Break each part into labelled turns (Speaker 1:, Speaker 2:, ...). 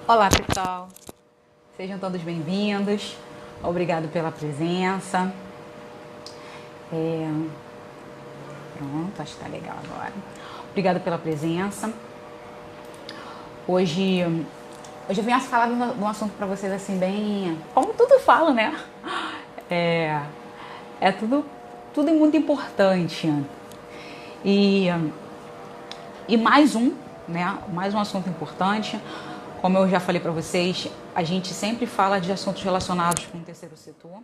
Speaker 1: Olá, pessoal. Sejam todos bem-vindos. Obrigado pela presença. Pronto, acho que tá legal agora. Obrigado pela presença. Hoje eu vim falar de um assunto para vocês assim bem, como tudo falo, né? É tudo muito importante. E mais um assunto importante. Como eu já falei para vocês, a gente sempre fala de assuntos relacionados com o terceiro setor.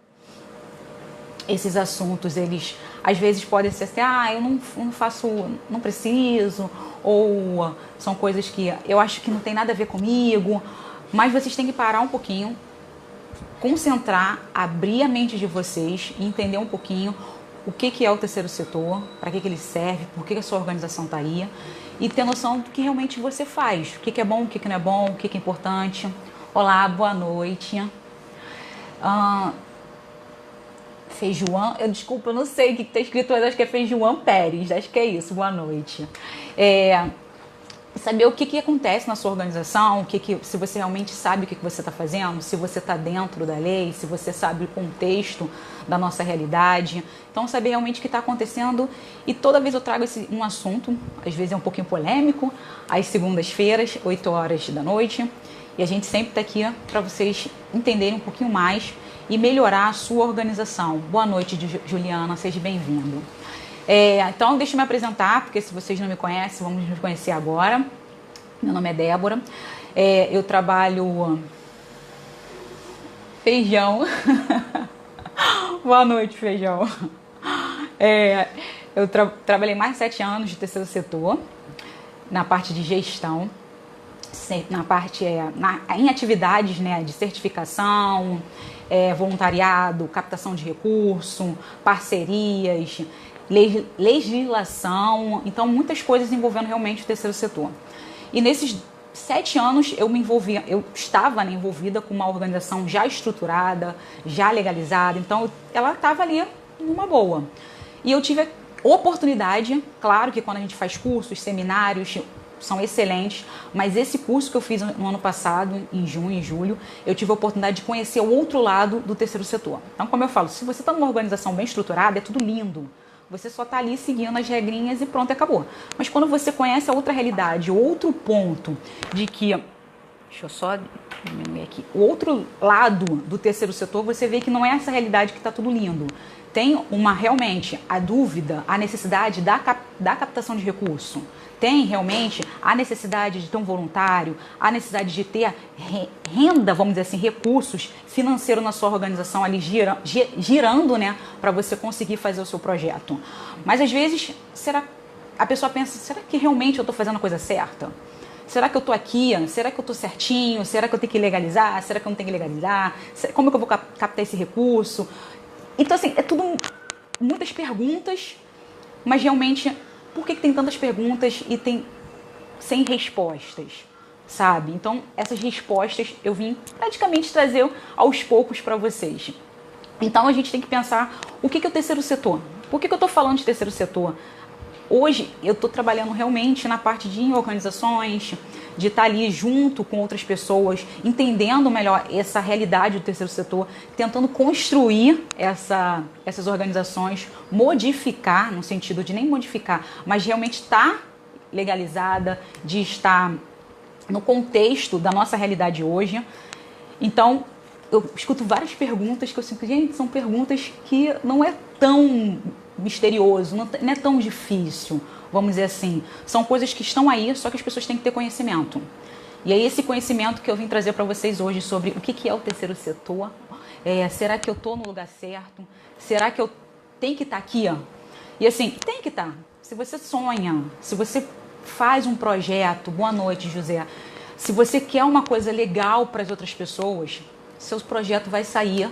Speaker 1: Esses assuntos, eles às vezes podem ser assim, eu não faço, não preciso, ou são coisas que eu acho que não tem nada a ver comigo, mas vocês têm que parar um pouquinho, concentrar, abrir a mente de vocês e entender um pouquinho o que é o terceiro setor, para que ele serve, por que a sua organização está aí, e ter noção do que realmente você faz, o que é bom, o que não é bom, o que é importante. Olá, boa noite. Feijoão, desculpa, eu não sei o que está escrito, mas acho que é Feijoão Pérez, acho que é isso, boa noite. Saber o que acontece na sua organização, se você realmente sabe o que você está fazendo, se você está dentro da lei, se você sabe o contexto da nossa realidade. Então, saber realmente o que está acontecendo. E toda vez eu trago um assunto, às vezes é um pouquinho polêmico, às segundas-feiras, 8 horas da noite. E a gente sempre está aqui para vocês entenderem um pouquinho mais e melhorar a sua organização. Boa noite, Juliana, seja bem-vindo. Então, deixa eu me apresentar, porque se vocês não me conhecem, vamos me conhecer agora. Meu nome é Débora. Eu trabalho... Feijão. Boa noite, Feijão. Eu trabalhei mais de 7 anos de terceiro setor, na parte de gestão, na parte em atividades, né, de certificação, voluntariado, captação de recurso, parcerias, legislação, então muitas coisas envolvendo realmente o terceiro setor. E nesses 7 anos eu estava envolvida com uma organização já estruturada, já legalizada, então ela estava ali numa boa. E eu tive a oportunidade, claro que quando a gente faz cursos, seminários, são excelentes, mas esse curso que eu fiz no ano passado, em junho e julho, eu tive a oportunidade de conhecer o outro lado do terceiro setor. Então, como eu falo, se você está numa organização bem estruturada, é tudo lindo. Você só está ali seguindo as regrinhas e pronto, acabou. Mas quando você conhece a outra realidade, outro ponto de que... Deixa eu só diminuir aqui. O outro lado do terceiro setor, você vê que não é essa realidade que está tudo lindo. Tem realmente a dúvida, a necessidade da captação de recurso. Tem realmente a necessidade de ter um voluntário, a necessidade de ter renda, vamos dizer assim, recursos financeiros na sua organização ali girando, né, para você conseguir fazer o seu projeto. Mas às vezes, a pessoa pensa, será que realmente eu estou fazendo a coisa certa? Será que eu estou aqui? Será que eu estou certinho? Será que eu tenho que legalizar? Será que eu não tenho que legalizar? Como é que eu vou captar esse recurso? Então, assim, é tudo muitas perguntas, mas realmente, por que tem tantas perguntas e tem sem respostas, sabe? Então, essas respostas eu vim praticamente trazer aos poucos para vocês. Então, a gente tem que pensar, o que é o terceiro setor? Por que eu estou falando de terceiro setor? Hoje, eu estou trabalhando realmente na parte de organizações, de estar ali junto com outras pessoas, entendendo melhor essa realidade do terceiro setor, tentando construir essas organizações, modificar, no sentido de nem modificar, mas realmente estar legalizada, de estar no contexto da nossa realidade hoje. Então, eu escuto várias perguntas que eu sinto, gente, são perguntas que não é tão misterioso, não é tão difícil, vamos dizer assim. São coisas que estão aí, só que as pessoas têm que ter conhecimento. E é esse conhecimento que eu vim trazer para vocês hoje sobre o que é o terceiro setor. Será que eu estou no lugar certo? Será que eu tenho que estar aqui? E assim, tem que estar. Se você sonha, se você faz um projeto, boa noite, José, se você quer uma coisa legal para as outras pessoas, seu projeto vai sair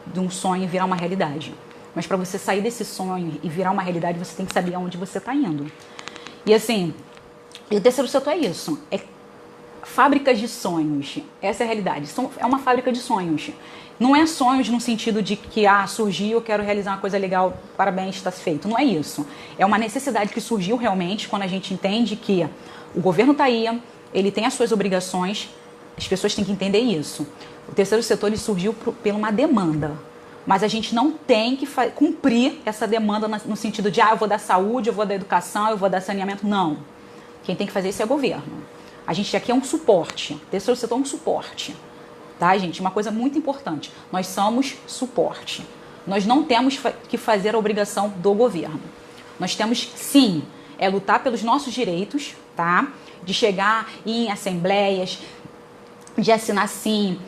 Speaker 1: de um sonho e virar uma realidade. Mas para você sair desse sonho e virar uma realidade, você tem que saber aonde você está indo. E assim, o terceiro setor é isso. É fábricas de sonhos. Essa é a realidade. É uma fábrica de sonhos. Não é sonhos no sentido de que surgiu, eu quero realizar uma coisa legal, parabéns, está feito. Não é isso. É uma necessidade que surgiu realmente quando a gente entende que o governo está aí, ele tem as suas obrigações, as pessoas têm que entender isso. O terceiro setor ele surgiu por uma demanda, mas a gente não tem que cumprir essa demanda no sentido de eu vou dar saúde, eu vou dar educação, eu vou dar saneamento. Não. Quem tem que fazer isso é o governo. A gente aqui é um suporte. O terceiro setor é um suporte. Tá, gente? Uma coisa muito importante. Nós somos suporte. Nós não temos que fazer a obrigação do governo. Nós temos, sim, lutar pelos nossos direitos, tá? De chegar em assembleias, de assinar, sim,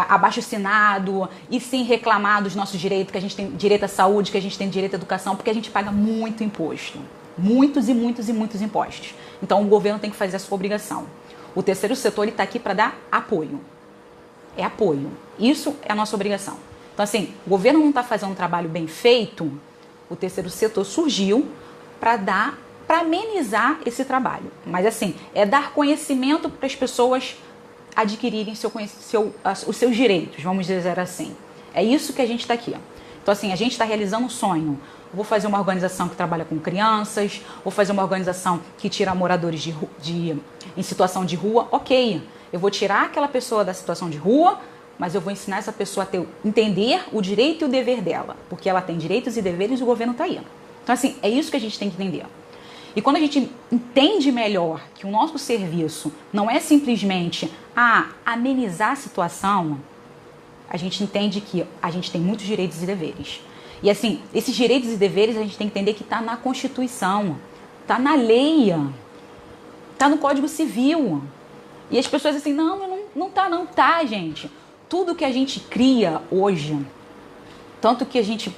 Speaker 1: abaixo-assinado e sim reclamar dos nossos direitos, que a gente tem direito à saúde, que a gente tem direito à educação, porque a gente paga muito imposto. Muitos e muitos e muitos impostos. Então o governo tem que fazer a sua obrigação. O terceiro setor está aqui para dar apoio. É apoio. Isso é a nossa obrigação. Então assim, o governo não está fazendo um trabalho bem feito, o terceiro setor surgiu para amenizar esse trabalho. Mas assim, é dar conhecimento para as pessoas adquirirem os seus direitos, vamos dizer assim. É isso que a gente está aqui. Então assim, a gente está realizando um sonho. Eu vou fazer uma organização que trabalha com crianças, vou fazer uma organização que tira moradores em situação de rua. Ok, eu vou tirar aquela pessoa da situação de rua, mas eu vou ensinar essa pessoa a entender o direito e o dever dela, porque ela tem direitos e deveres e o governo está aí. Então assim, é isso que a gente tem que entender. E quando a gente entende melhor que o nosso serviço não é simplesmente amenizar a situação, a gente entende que a gente tem muitos direitos e deveres. E assim, esses direitos e deveres a gente tem que entender que está na Constituição, está na lei, está no Código Civil. E as pessoas assim, não tá, gente. Tudo que a gente cria hoje, tanto que a gente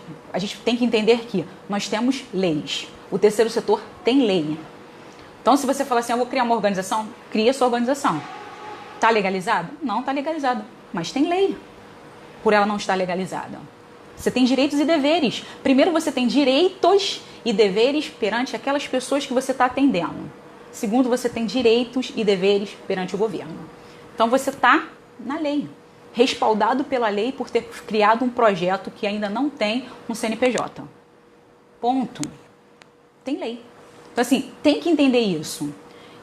Speaker 1: tem que entender que nós temos leis. O terceiro setor tem lei. Então, se você falar assim, eu vou criar uma organização, cria sua organização. Está legalizado? Não está legalizado, mas tem lei por ela não estar legalizada. Você tem direitos e deveres. Primeiro, você tem direitos e deveres perante aquelas pessoas que você está atendendo. Segundo, você tem direitos e deveres perante o governo. Então, você está na lei, respaldado pela lei por ter criado um projeto que ainda não tem um CNPJ. Ponto. Tem lei. Então, assim, tem que entender isso.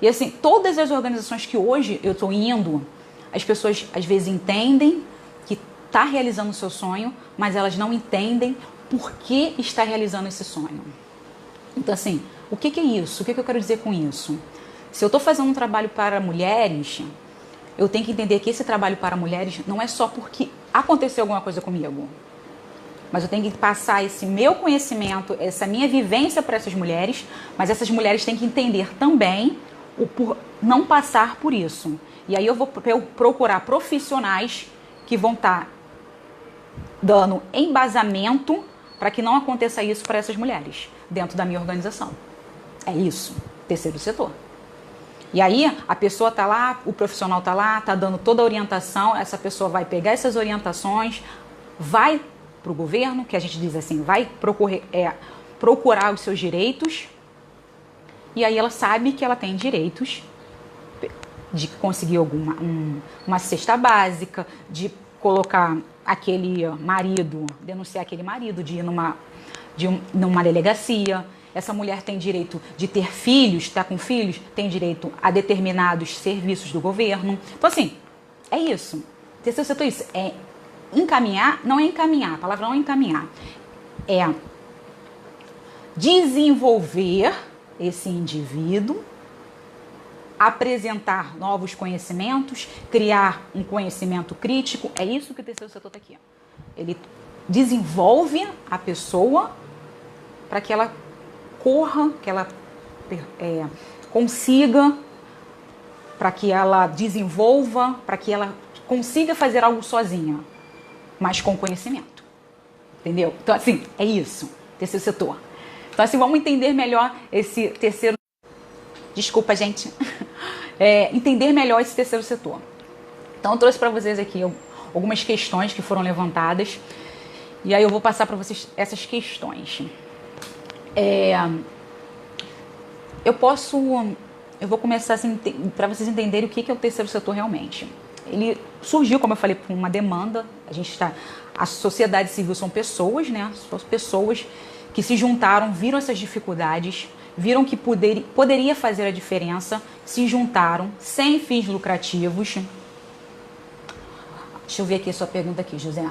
Speaker 1: E, assim, todas as organizações que hoje eu estou indo, as pessoas, às vezes, entendem que está realizando o seu sonho, mas elas não entendem por que está realizando esse sonho. Então, assim, o que é isso? O que eu quero dizer com isso? Se eu estou fazendo um trabalho para mulheres, eu tenho que entender que esse trabalho para mulheres não é só porque aconteceu alguma coisa comigo, mas eu tenho que passar esse meu conhecimento, essa minha vivência para essas mulheres, mas essas mulheres têm que entender também por não passar por isso. E aí eu vou procurar profissionais que vão estar dando embasamento para que não aconteça isso para essas mulheres dentro da minha organização. É isso, terceiro setor. E aí a pessoa está lá, o profissional está lá, está dando toda a orientação, essa pessoa vai pegar essas orientações, vai para o governo, que a gente diz assim, vai procurar os seus direitos, e aí ela sabe que ela tem direitos de conseguir uma cesta básica, de colocar aquele marido, denunciar aquele marido, de ir numa delegacia. Essa mulher tem direito de ter filhos, está com filhos, tem direito a determinados serviços do governo. Então, assim, é isso. Terceiro setor é isso. É encaminhar, não é encaminhar, a palavra não é encaminhar. É desenvolver esse indivíduo, apresentar novos conhecimentos, criar um conhecimento crítico. É isso que o terceiro setor está aqui. Ele desenvolve a pessoa para que ela corra, que ela consiga, para que ela desenvolva, para que ela consiga fazer algo sozinha, mas com conhecimento. Entendeu? Então, assim, é isso, terceiro setor. Então, assim, vamos entender melhor esse terceiro... Desculpa, gente. Entender melhor esse terceiro setor. Então, eu trouxe para vocês aqui algumas questões que foram levantadas. E aí eu vou passar para vocês essas questões. Eu vou começar assim, para vocês entenderem o que é o terceiro setor realmente. Ele surgiu, como eu falei, por uma demanda. A sociedade civil são pessoas, né? São pessoas que se juntaram, viram essas dificuldades, viram que poderia fazer a diferença, se juntaram sem fins lucrativos. Deixa eu ver aqui a sua pergunta aqui, José.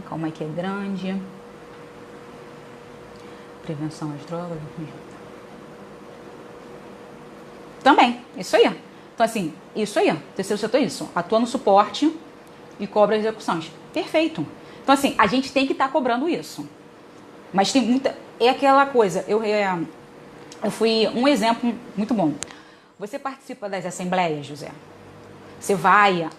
Speaker 1: Calma aí que é grande. Prevenção às drogas. Também, isso aí. Então, assim, isso aí. Terceiro setor é isso. Atua no suporte e cobra execuções. Perfeito. Então, assim, a gente tem que estar cobrando isso. Mas tem muita... É aquela coisa. Eu fui um exemplo muito bom. Você participa das assembleias, José? Você vai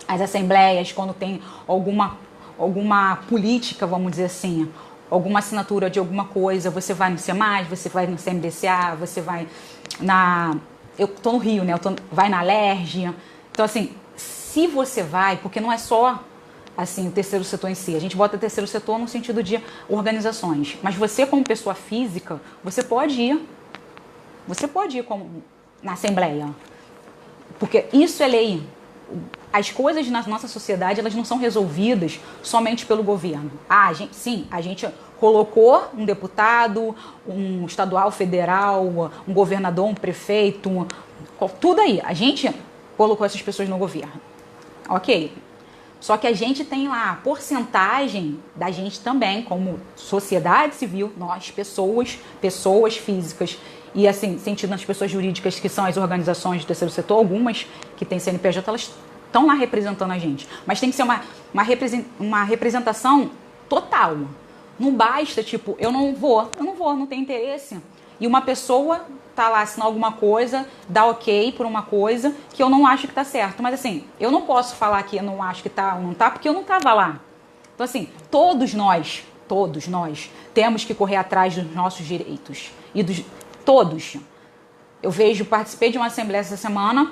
Speaker 1: às assembleias quando tem alguma política, vamos dizer assim, alguma assinatura de alguma coisa, você vai no CEMAS, você vai no CMDCA, você vai eu tô no Rio, né? Vai na Alerj. Então, assim, se você vai, porque não é só assim o terceiro setor em si, a gente bota terceiro setor no sentido de organizações, mas você como pessoa física, você pode ir na assembleia, porque isso é lei. As coisas na nossa sociedade, elas não são resolvidas somente pelo governo. A gente colocou um deputado, um estadual, federal, um governador, um prefeito, tudo aí. A gente colocou essas pessoas no governo. Ok. Só que a gente tem lá a porcentagem da gente também, como sociedade civil, nós, pessoas físicas, e assim, sentido nas pessoas jurídicas, que são as organizações do terceiro setor, algumas que têm CNPJ, elas estão lá representando a gente. Mas tem que ser uma representação total. Não basta, tipo, eu não vou, não tenho interesse. E uma pessoa tá lá assinando alguma coisa, dá ok por uma coisa que eu não acho que tá certo. Mas assim, eu não posso falar que eu não acho que tá ou não tá, porque eu não tava lá. Então assim, todos nós temos que correr atrás dos nossos direitos. Todos. Participei de uma assembleia essa semana,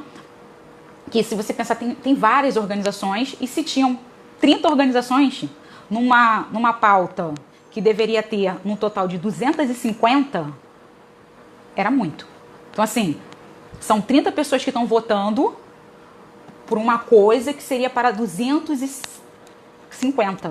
Speaker 1: que se você pensar, tem várias organizações, e se tinham 30 organizações numa pauta que deveria ter um total de 250, era muito. Então, assim, são 30 pessoas que estão votando por uma coisa que seria para 250.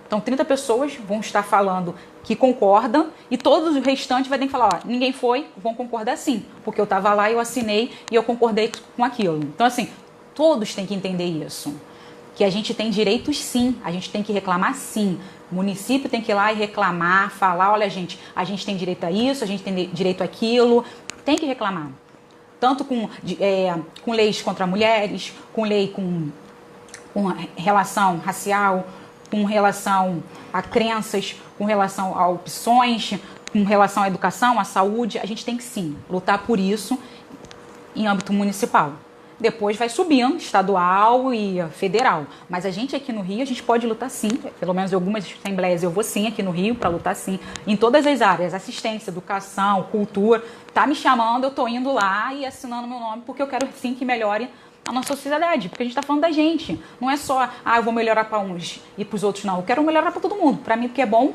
Speaker 1: Então, 30 pessoas vão estar falando que concordam, e todos os restantes vai ter que falar, ó, ninguém foi, vão concordar sim, porque eu estava lá, eu assinei e eu concordei com aquilo. Então, assim, todos têm que entender isso, que a gente tem direitos sim, a gente tem que reclamar sim. O município tem que ir lá e reclamar, falar, olha gente, a gente tem direito a isso, a gente tem direito àquilo, tem que reclamar. Tanto com leis contra mulheres, com lei com relação racial, com relação a crenças, com relação a opções, com relação à educação, à saúde. A gente tem que sim lutar por isso em âmbito municipal. Depois vai subindo, estadual e federal. Mas a gente aqui no Rio, a gente pode lutar sim. Pelo menos em algumas assembleias eu vou sim aqui no Rio para lutar sim. Em todas as áreas, assistência, educação, cultura. Tá me chamando, eu tô indo lá e assinando meu nome, porque eu quero sim que melhore a nossa sociedade. Porque a gente tá falando da gente. Não é só, eu vou melhorar para uns e para os outros não. Eu quero melhorar para todo mundo. Para mim, porque é bom.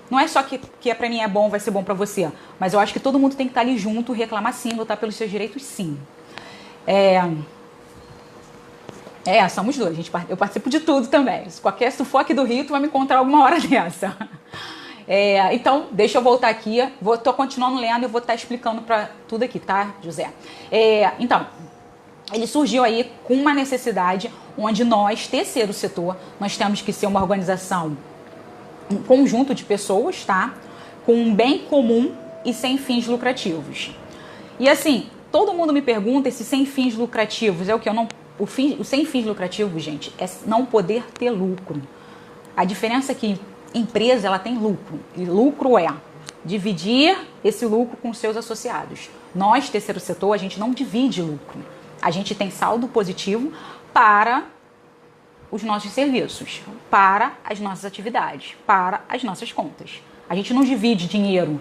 Speaker 1: Não é só que para mim é bom, vai ser bom para você. Mas eu acho que todo mundo tem que estar ali junto, reclamar sim, lutar pelos seus direitos sim. Somos dois. Eu participo de tudo também. Se qualquer sufoque do Rio, tu vai me encontrar alguma hora dessa. Então, deixa eu voltar aqui. Tô continuando lendo e vou estar explicando para tudo aqui, tá, José? Então, ele surgiu aí com uma necessidade onde nós, terceiro setor, nós temos que ser uma organização, um conjunto de pessoas, tá? Com um bem comum e sem fins lucrativos. E assim, todo mundo me pergunta se sem fins lucrativos é o que eu não... O sem fins lucrativos, gente, é não poder ter lucro. A diferença é que empresa, ela tem lucro. E lucro é dividir esse lucro com seus associados. Nós, terceiro setor, a gente não divide lucro. A gente tem saldo positivo para os nossos serviços, para as nossas atividades, para as nossas contas. A gente não divide dinheiro.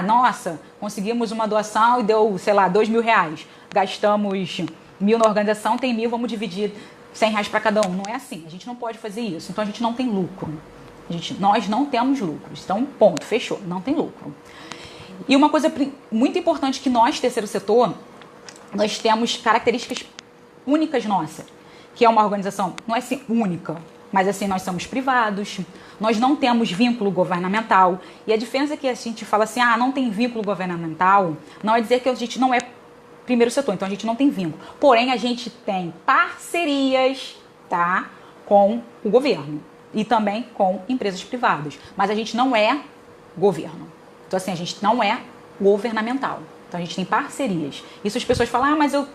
Speaker 1: Nossa, conseguimos uma doação e deu, sei lá, R$2.000. Gastamos 1.000 na organização, tem 1.000, vamos dividir R$100 para cada um. Não é assim, a gente não pode fazer isso. Então a gente não tem lucro. Nós não temos lucros. Então, ponto, fechou, não tem lucro. E uma coisa muito importante que nós, terceiro setor, nós temos características únicas nossas, que é uma organização, não é assim única, mas assim, nós somos privados, nós não temos vínculo governamental. E a diferença é que a gente fala assim, não tem vínculo governamental, não é dizer que a gente não é primeiro setor, então a gente não tem vínculo. Porém, a gente tem parcerias, tá, com o governo e também com empresas privadas. Mas a gente não é governo. Então, assim, a gente não é governamental. Então, a gente tem parcerias. Isso as pessoas falam, mas eu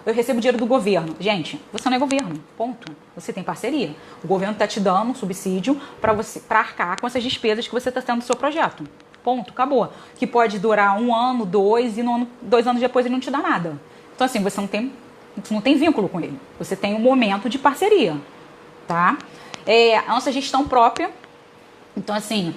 Speaker 1: recebo dinheiro do governo. Gente, você não é governo, ponto. Você tem parceria. O governo está te dando um subsídio para arcar com essas despesas que você está tendo no seu projeto. Ponto, acabou. Que pode durar 1 ano, 2, e 2 anos depois ele não te dá nada. Então, assim, você não tem vínculo com ele. Você tem um momento de parceria, tá? A nossa gestão própria. Então, assim,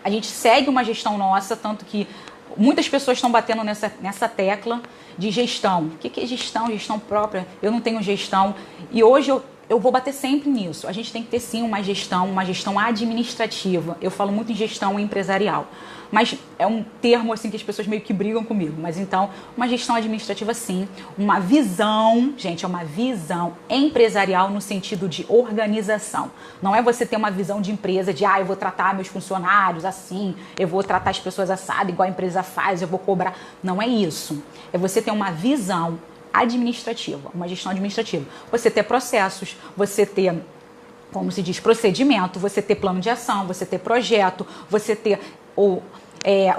Speaker 1: a gente segue uma gestão nossa, tanto que muitas pessoas estão batendo nessa tecla de gestão. O que é gestão? Gestão própria. Eu não tenho gestão. E hoje eu vou bater sempre nisso. A gente tem que ter, sim, uma gestão administrativa. Eu falo muito em gestão empresarial. Mas é um termo assim que as pessoas meio que brigam comigo. Mas então, uma gestão administrativa, sim. Uma visão, gente, é uma visão empresarial no sentido de organização. Não é você ter uma visão de empresa de, eu vou tratar meus funcionários assim, eu vou tratar as pessoas assado, igual a empresa faz, eu vou cobrar. Não é isso. É você ter uma visão administrativa, uma gestão administrativa. Você ter processos, você ter, como se diz, procedimento, você ter plano de ação, você ter projeto, você ter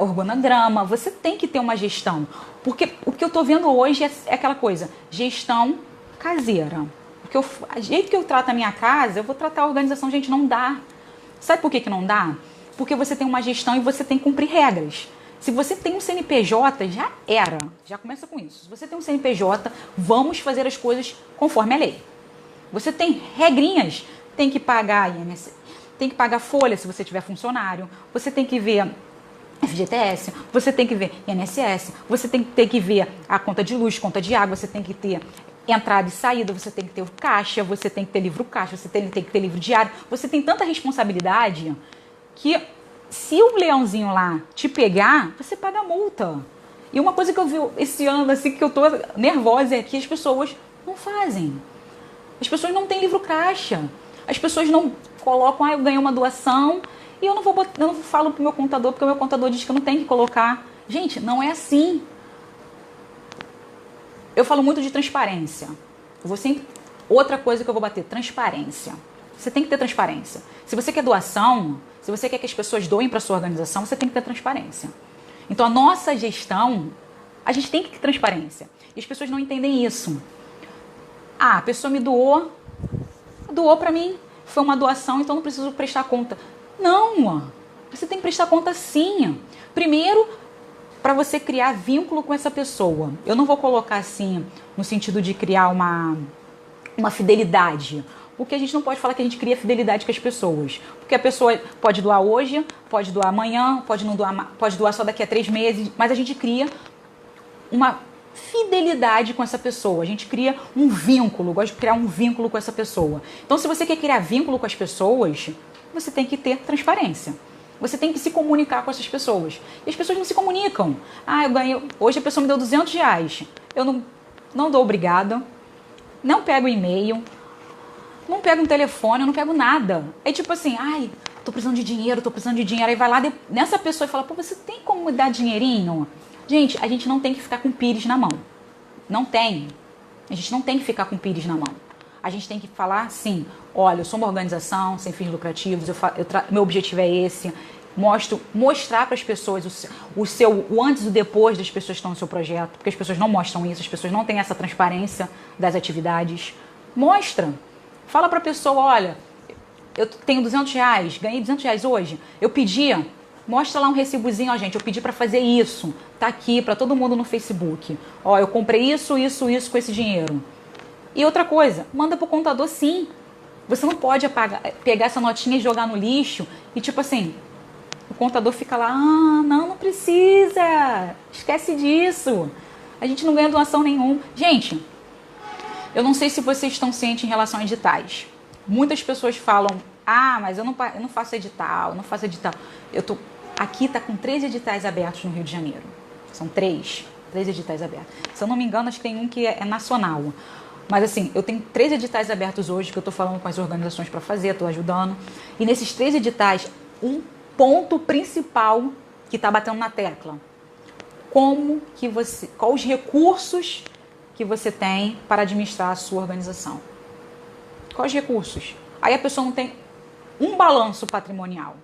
Speaker 1: organograma, você tem que ter uma gestão. Porque o que eu estou vendo hoje é aquela coisa, gestão caseira. Porque o jeito que eu trato a minha casa, eu vou tratar a organização, gente, não dá. Sabe por que não dá? Porque você tem uma gestão e você tem que cumprir regras. Se você tem um CNPJ, já começa com isso. Se você tem um CNPJ, vamos fazer as coisas conforme a lei. Você tem regrinhas, tem que pagar INSS, tem que pagar folha se você tiver funcionário, você tem que ver FGTS, você tem que ver INSS, você tem que ter que ver a conta de luz, conta de água, você tem que ter entrada e saída, você tem que ter o caixa, você tem que ter livro caixa, você tem que ter livro diário. Você tem tanta responsabilidade que se o leãozinho lá te pegar, você paga a multa. E uma coisa que eu vi esse ano, assim, que eu tô nervosa é que as pessoas não fazem. As pessoas não têm livro caixa. As pessoas não colocam, eu ganhei uma doação e eu não falo pro meu contador, porque o meu contador diz que eu não tenho que colocar. Gente, não é assim. Eu falo muito de transparência. Outra coisa que eu vou bater, transparência. Você tem que ter transparência. Se você quer doação, se você quer que as pessoas doem para sua organização, você tem que ter transparência. Então, a nossa gestão, a gente tem que ter transparência. E as pessoas não entendem isso. A pessoa me doou para mim, foi uma doação, então não preciso prestar conta. Não, você tem que prestar conta sim. Primeiro, para você criar vínculo com essa pessoa. Eu não vou colocar assim, no sentido de criar uma fidelidade. Porque a gente não pode falar que a gente cria fidelidade com as pessoas. Porque a pessoa pode doar hoje, pode doar amanhã, pode doar só daqui a 3 meses, mas a gente cria uma fidelidade com essa pessoa. A gente cria um vínculo, gosta de criar um vínculo com essa pessoa. Então, se você quer criar vínculo com as pessoas, você tem que ter transparência. Você tem que se comunicar com essas pessoas. E as pessoas não se comunicam. Eu ganhei, hoje a pessoa me deu R$200. Eu não dou obrigada, não pego e-mail, não pego um telefone, eu não pego nada. É tipo assim, tô precisando de dinheiro. Aí vai lá nessa pessoa e fala, você tem como me dar dinheirinho? Gente, a gente não tem que ficar com pires na mão. Não tem. A gente não tem que ficar com pires na mão. A gente tem que falar assim, olha, eu sou uma organização sem fins lucrativos, meu objetivo é esse. Mostrar para as pessoas o antes e o depois das pessoas que estão no seu projeto, porque as pessoas não mostram isso, as pessoas não têm essa transparência das atividades. Mostra. Fala para a pessoa, olha, eu tenho R$200, ganhei R$200 hoje, eu pedi, mostra lá um recibozinho, gente, eu pedi para fazer isso, tá aqui para todo mundo no Facebook. Eu comprei isso com esse dinheiro. E outra coisa, manda pro contador sim. Você não pode pegar essa notinha e jogar no lixo e tipo assim, o contador fica lá, não precisa, esquece disso. A gente não ganha doação nenhuma. Gente, eu não sei se vocês estão cientes em relação a editais. Muitas pessoas falam, Ah, mas eu não faço edital, eu não faço edital. Aqui está com 3 editais abertos no Rio de Janeiro. São 3 editais abertos. Se eu não me engano, acho que tem um que é nacional. Mas assim, eu tenho 3 editais abertos hoje que eu estou falando com as organizações para fazer, estou ajudando. E nesses 3 editais, um ponto principal que está batendo na tecla. Quais os recursos que você tem para administrar a sua organização? Quais recursos? Aí a pessoa não tem um balanço patrimonial,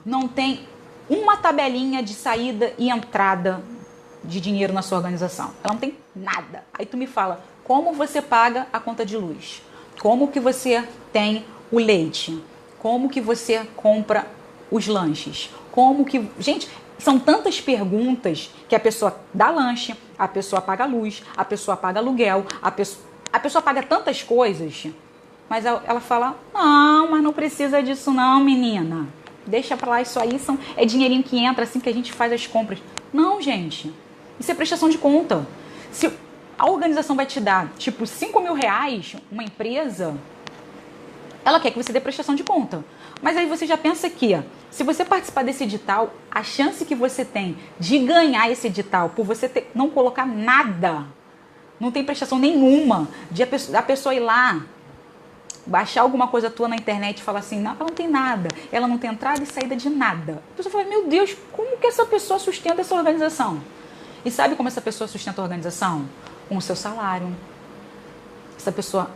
Speaker 1: não tem uma tabelinha de saída e entrada de dinheiro na sua organização. Ela não tem nada. Aí tu me fala, como você paga a conta de luz? Como que você tem o leite? Como que você compra os lanches? Gente, são tantas perguntas que a pessoa dá lanche, a pessoa paga luz, a pessoa paga aluguel, a pessoa paga tantas coisas, mas ela fala, não, mas não precisa disso não, menina. Deixa pra lá, isso aí é dinheirinho que entra assim que a gente faz as compras. Não, gente, isso é prestação de conta. Se a organização vai te dar, tipo, 5 mil reais, uma empresa, ela quer que você dê prestação de conta. Mas aí você já pensa que, se você participar desse edital, a chance que você tem de ganhar esse edital por você não colocar nada, não tem prestação nenhuma, a pessoa ir lá, baixar alguma coisa tua na internet e falar assim, não, ela não tem nada, ela não tem entrada e saída de nada. A pessoa fala, meu Deus, como que essa pessoa sustenta essa organização? E sabe como essa pessoa sustenta a organização? Com o seu salário. Essa pessoa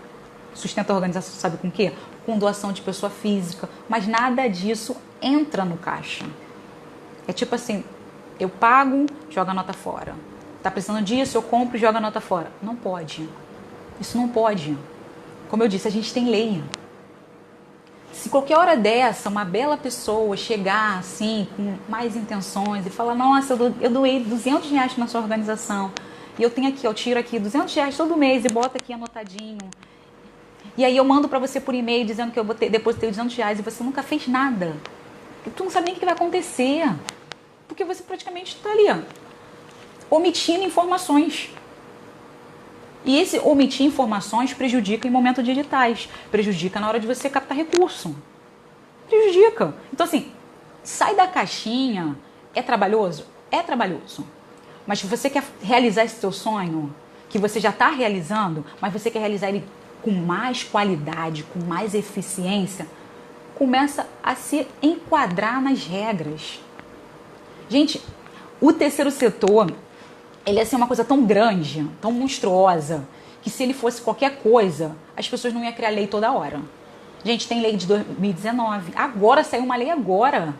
Speaker 1: sustenta a organização, sabe com o quê? Com doação de pessoa física. Mas nada disso entra no caixa. É tipo assim, eu pago, joga a nota fora. Tá precisando disso, eu compro e joga a nota fora. Não pode. Isso não pode. Como eu disse, a gente tem lei. Se qualquer hora dessa, uma bela pessoa chegar assim, com mais intenções e falar, nossa, eu doei 200 reais na sua organização, e eu tenho aqui, eu tiro aqui 200 reais todo mês e boto aqui anotadinho, e aí eu mando pra você por e-mail dizendo que eu depositei 200 reais e você nunca fez nada, e tu não sabe nem o que vai acontecer, porque você praticamente está ali, ó, omitindo informações. E esse omitir informações prejudica em momento de editais, prejudica na hora de você captar recurso. Prejudica. Então, assim, sai da caixinha. É trabalhoso? É trabalhoso. Mas se você quer realizar esse seu sonho, que você já está realizando, mas você quer realizar ele com mais qualidade, com mais eficiência, começa a se enquadrar nas regras. Gente, o terceiro setor, ele é assim, uma coisa tão grande, tão monstruosa, que se ele fosse qualquer coisa, as pessoas não iam criar lei toda hora. Gente, tem lei de 2019. Agora saiu uma lei agora.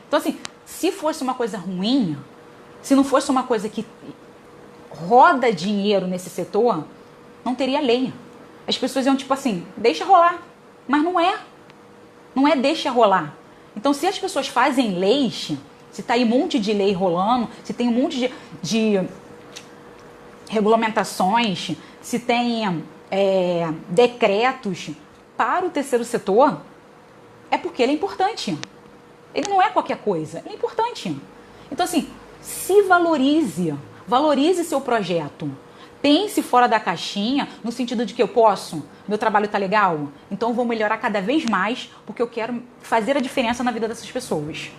Speaker 1: Então, assim, se fosse uma coisa ruim, se não fosse uma coisa que roda dinheiro nesse setor, não teria lei. As pessoas iam tipo assim, deixa rolar. Mas não é. Não é deixa rolar. Então, se as pessoas fazem leis, se tá aí um monte de lei rolando, se tem um monte de regulamentações, se tem decretos para o terceiro setor, é porque ele é importante. Ele não é qualquer coisa, ele é importante. Então, assim, se valorize, valorize seu projeto. Pense fora da caixinha, no sentido de que eu posso, meu trabalho está legal, então eu vou melhorar cada vez mais, porque eu quero fazer a diferença na vida dessas pessoas.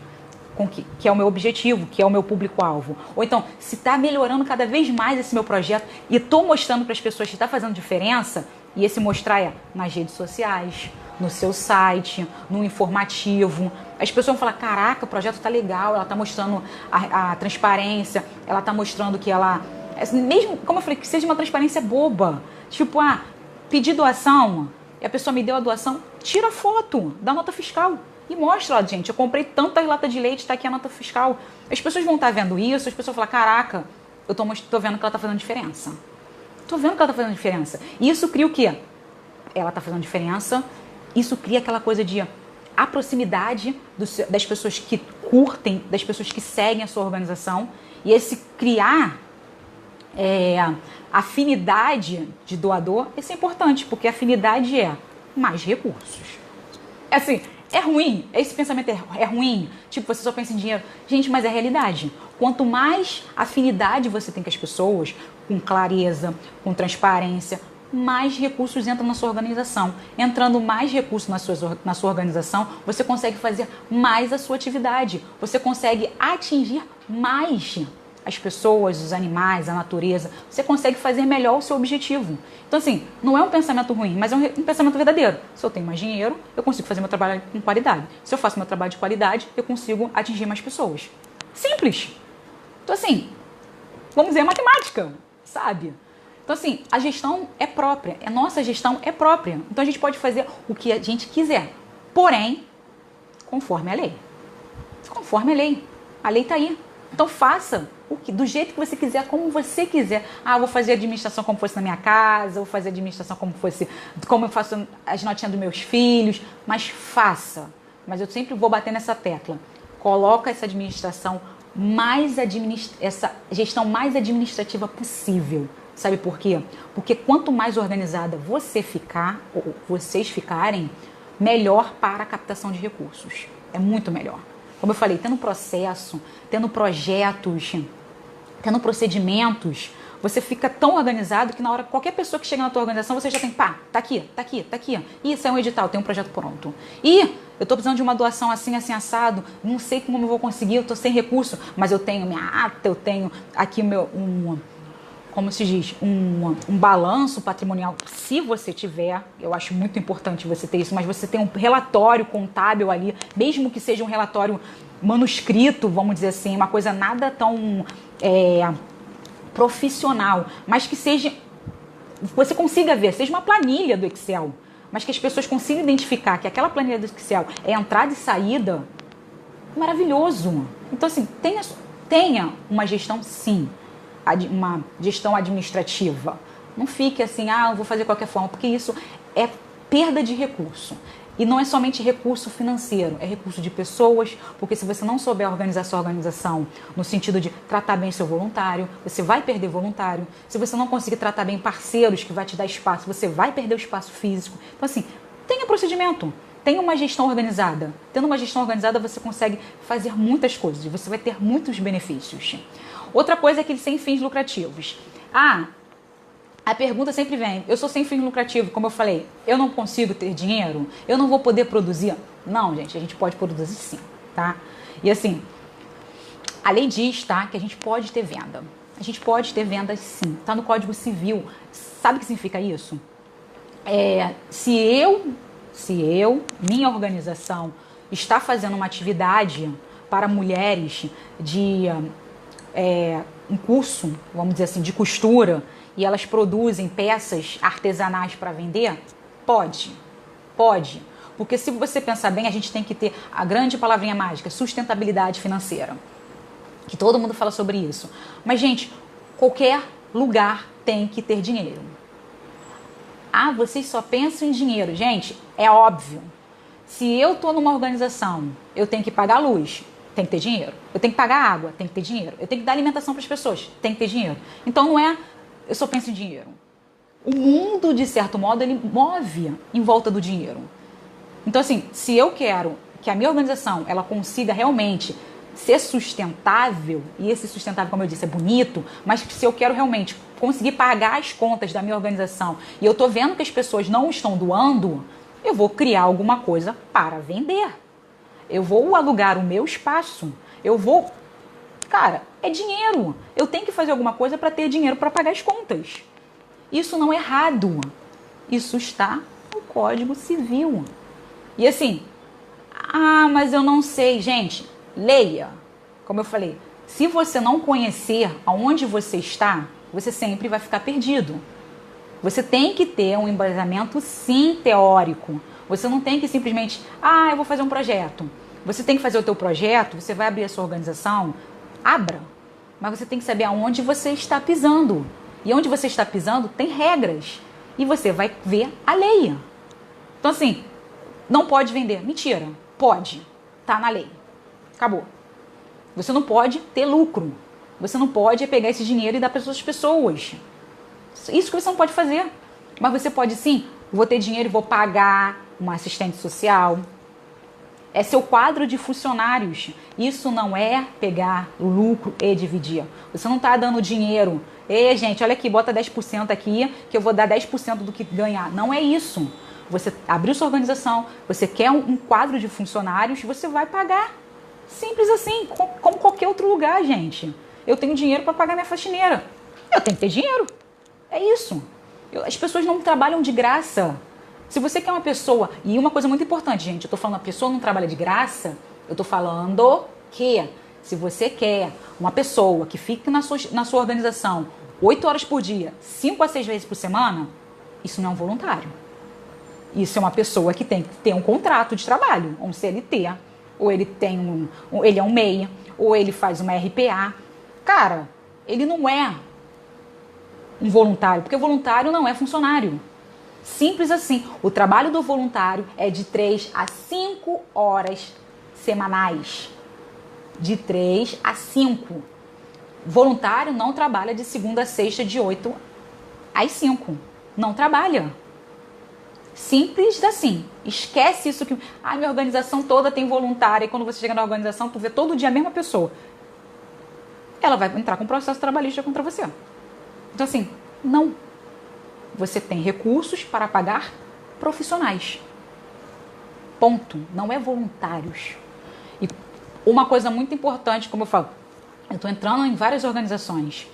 Speaker 1: Que é o meu objetivo, que é o meu público-alvo. Ou então, se está melhorando cada vez mais esse meu projeto e estou mostrando para as pessoas que está fazendo diferença, e esse mostrar é nas redes sociais, no seu site, no informativo, as pessoas vão falar, caraca, o projeto está legal, ela está mostrando a transparência, ela está mostrando que ela... Mesmo, como eu falei, que seja uma transparência boba. Tipo, pedir doação, e a pessoa me deu a doação, tira foto da nota fiscal. E mostra, ó, gente, eu comprei tantas latas de leite, tá aqui a nota fiscal. As pessoas vão estar vendo isso, as pessoas vão falar, caraca, eu tô vendo que ela tá fazendo diferença. Tô vendo que ela tá fazendo diferença. E isso cria o quê? Ela tá fazendo diferença, isso cria aquela coisa de a proximidade das pessoas que curtem, das pessoas que seguem a sua organização. E esse criar afinidade de doador, isso é importante, porque afinidade é mais recursos. Assim, é ruim, esse pensamento é ruim, tipo, você só pensa em dinheiro. Gente, mas é a realidade. Quanto mais afinidade você tem com as pessoas, com clareza, com transparência, mais recursos entram na sua organização. Entrando mais recursos na sua organização, você consegue fazer mais a sua atividade. Você consegue atingir mais as pessoas, os animais, a natureza. Você consegue fazer melhor o seu objetivo. Então, assim, não é um pensamento ruim, mas é um pensamento verdadeiro. Se eu tenho mais dinheiro, eu consigo fazer meu trabalho com qualidade. Se eu faço meu trabalho de qualidade, eu consigo atingir mais pessoas. Simples. Então, assim, vamos dizer, matemática, sabe? Então, assim, a gestão é própria. A nossa gestão é própria. Então, a gente pode fazer o que a gente quiser. Porém, conforme a lei. Conforme a lei. A lei está aí. Então, faça do jeito que você quiser, como você quiser. Ah, vou fazer administração como fosse na minha casa, vou fazer administração como eu faço as notinhas dos meus filhos. Mas faça. Mas eu sempre vou bater nessa tecla. Coloca essa administração essa gestão mais administrativa possível. Sabe por quê? Porque quanto mais organizada você ficar, ou vocês ficarem, melhor para a captação de recursos. É muito melhor. Como eu falei, tendo processo, tendo projetos, tendo procedimentos, você fica tão organizado que na hora, qualquer pessoa que chega na tua organização, você já tem, tá aqui. Isso é um edital, tem um projeto pronto. Eu tô precisando de uma doação assim, assado, não sei como eu vou conseguir, eu tô sem recurso, mas eu tenho minha ata, eu tenho aqui como se diz, um balanço patrimonial. Se você tiver, eu acho muito importante você ter isso, mas você tem um relatório contábil ali, mesmo que seja um relatório manuscrito, vamos dizer assim, uma coisa nada tão profissional, mas que seja, você consiga ver, seja uma planilha do Excel, mas que as pessoas consigam identificar que aquela planilha do Excel é entrada e saída, maravilhoso. Então, assim, tenha uma gestão, sim, uma gestão administrativa. Não fique assim, eu vou fazer de qualquer forma, porque isso é perda de recurso. E não é somente recurso financeiro, é recurso de pessoas, porque se você não souber organizar sua organização no sentido de tratar bem seu voluntário, você vai perder voluntário. Se você não conseguir tratar bem parceiros que vai te dar espaço, você vai perder o espaço físico. Então, assim, tenha procedimento, tenha uma gestão organizada. Tendo uma gestão organizada, você consegue fazer muitas coisas, você vai ter muitos benefícios. Outra coisa é aqueles sem fins lucrativos. A pergunta sempre vem, eu sou sem fins lucrativos, como eu falei, eu não consigo ter dinheiro, eu não vou poder produzir. Não, gente, a gente pode produzir sim, tá? E assim, a lei diz, tá, que a gente pode ter venda. A gente pode ter vendas sim, tá no Código Civil. Sabe o que significa isso? Se minha organização, está fazendo uma atividade para mulheres de um curso, vamos dizer assim, de costura, e elas produzem peças artesanais para vender, pode. Porque se você pensar bem, a gente tem que ter a grande palavrinha mágica, sustentabilidade financeira. Que todo mundo fala sobre isso. Mas, gente, qualquer lugar tem que ter dinheiro. Vocês só pensam em dinheiro. Gente, é óbvio. Se eu estou numa organização, eu tenho que pagar a luz, tem que ter dinheiro. Eu tenho que pagar a água, tem que ter dinheiro. Eu tenho que dar alimentação para as pessoas, tem que ter dinheiro. Então, não é... Eu só penso em dinheiro. O mundo, de certo modo, ele move em volta do dinheiro. Então, assim, se eu quero que a minha organização ela consiga realmente ser sustentável, e esse sustentável, como eu disse, é bonito, mas se eu quero realmente conseguir pagar as contas da minha organização e eu estou vendo que as pessoas não estão doando, eu vou criar alguma coisa para vender. Eu vou alugar o meu espaço. Cara, é dinheiro. Eu tenho que fazer alguma coisa para ter dinheiro para pagar as contas. Isso não é errado. Isso está no Código Civil. E assim, mas eu não sei. Gente, leia. Como eu falei, se você não conhecer aonde você está, você sempre vai ficar perdido. Você tem que ter um embasamento, sim, teórico. Você não tem que simplesmente, eu vou fazer um projeto. Você tem que fazer o teu projeto, você vai abrir a sua organização, abra. Mas você tem que saber aonde você está pisando. E onde você está pisando tem regras. E você vai ver a lei. Então, assim, não pode vender. Mentira. Pode. Tá na lei. Acabou. Você não pode ter lucro. Você não pode pegar esse dinheiro e dar para as pessoas. Isso que você não pode fazer. Mas você pode sim, vou ter dinheiro e vou pagar uma assistente social. É seu quadro de funcionários. Isso não é pegar o lucro e dividir. Você não está dando dinheiro. Ei, gente, olha aqui, bota 10% aqui, que eu vou dar 10% do que ganhar. Não é isso. Você abriu sua organização, você quer um quadro de funcionários, você vai pagar. Simples assim, como qualquer outro lugar, gente. Eu tenho dinheiro para pagar minha faxineira. Eu tenho que ter dinheiro. É isso. As pessoas não trabalham de graça. Se você quer uma pessoa, e uma coisa muito importante, gente, eu tô falando a pessoa não trabalha de graça, eu tô falando que se você quer uma pessoa que fique na sua organização 8 horas por dia, 5 a 6 vezes por semana, isso não é um voluntário. Isso é uma pessoa que tem que ter um contrato de trabalho, um CLT, ou ele tem ele é um MEI, ou ele faz uma RPA. Cara, ele não é um voluntário, porque voluntário não é funcionário. Simples assim. O trabalho do voluntário é de 3 a 5 horas semanais. De 3 a 5. Voluntário não trabalha de segunda a sexta, de 8 às 5. Não trabalha. Simples assim. Esquece isso que... minha organização toda tem voluntário. E quando você chega na organização, tu vê todo dia a mesma pessoa. Ela vai entrar com processo trabalhista contra você. Então assim, não. Você tem recursos para pagar profissionais. Ponto. Não é voluntários. E uma coisa muito importante, como eu falo, eu estou entrando em várias organizações.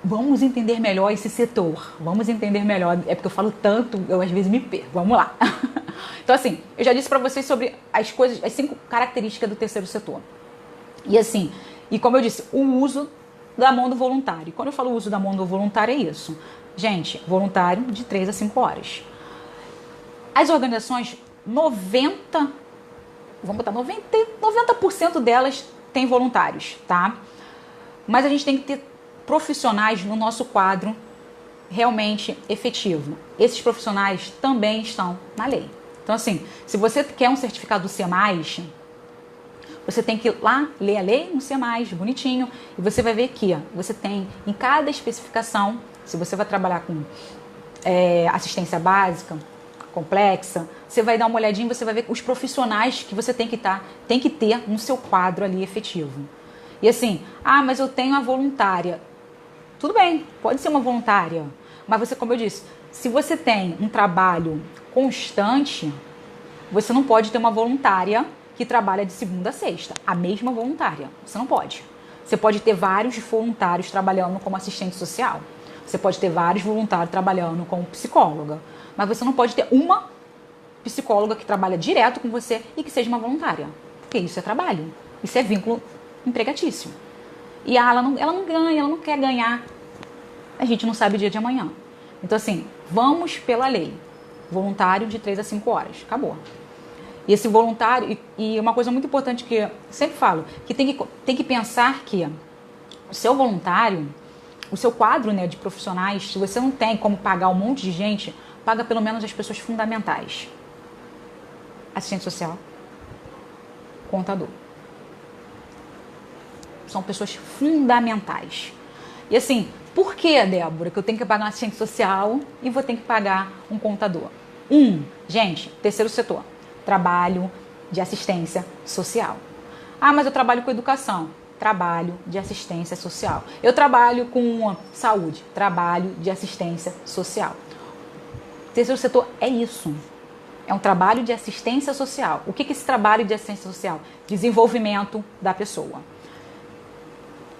Speaker 1: Vamos entender melhor esse setor. Vamos entender melhor. É porque eu falo tanto, eu às vezes me perco. Vamos lá. Então assim, eu já disse para vocês sobre as 5 características do terceiro setor. E assim, e como eu disse, o uso da mão do voluntário. E quando eu falo uso da mão do voluntário, é isso. Gente, voluntário de 3 a 5 horas. As organizações, 90% delas têm voluntários, tá? Mas a gente tem que ter profissionais no nosso quadro realmente efetivo. Esses profissionais também estão na lei. Então, assim, se você quer um certificado do C+, você tem que ir lá, ler a lei no C+, bonitinho, e você vai ver que você tem em cada especificação, se você vai trabalhar com assistência básica, complexa, você vai dar uma olhadinha e você vai ver os profissionais que você tem que ter no seu quadro ali efetivo. E assim, mas eu tenho a voluntária. Tudo bem, pode ser uma voluntária, mas você, como eu disse, se você tem um trabalho constante, você não pode ter uma voluntária que trabalha de segunda a sexta, a mesma voluntária. Você não pode. Você pode ter vários voluntários trabalhando como assistente social. Você pode ter vários voluntários trabalhando como psicóloga. Mas você não pode ter uma psicóloga que trabalha direto com você e que seja uma voluntária. Porque isso é trabalho. Isso é vínculo empregatício. E ela não ganha, ela não quer ganhar. A gente não sabe o dia de amanhã. Então assim, vamos pela lei. Voluntário de 3 a 5 horas. Acabou. E esse voluntário, e uma coisa muito importante que eu sempre falo, que tem que pensar que o seu voluntário, o seu quadro, né, de profissionais, se você não tem como pagar um monte de gente, paga pelo menos as pessoas fundamentais. Assistente social, contador. São pessoas fundamentais. E assim, por que, Débora, que eu tenho que pagar um assistente social e vou ter que pagar um contador? Gente, terceiro setor. Trabalho de assistência social. Mas eu trabalho com educação. Trabalho de assistência social. Eu trabalho com saúde. Trabalho de assistência social. Terceiro setor é isso. É um trabalho de assistência social. O que é esse trabalho de assistência social? Desenvolvimento da pessoa.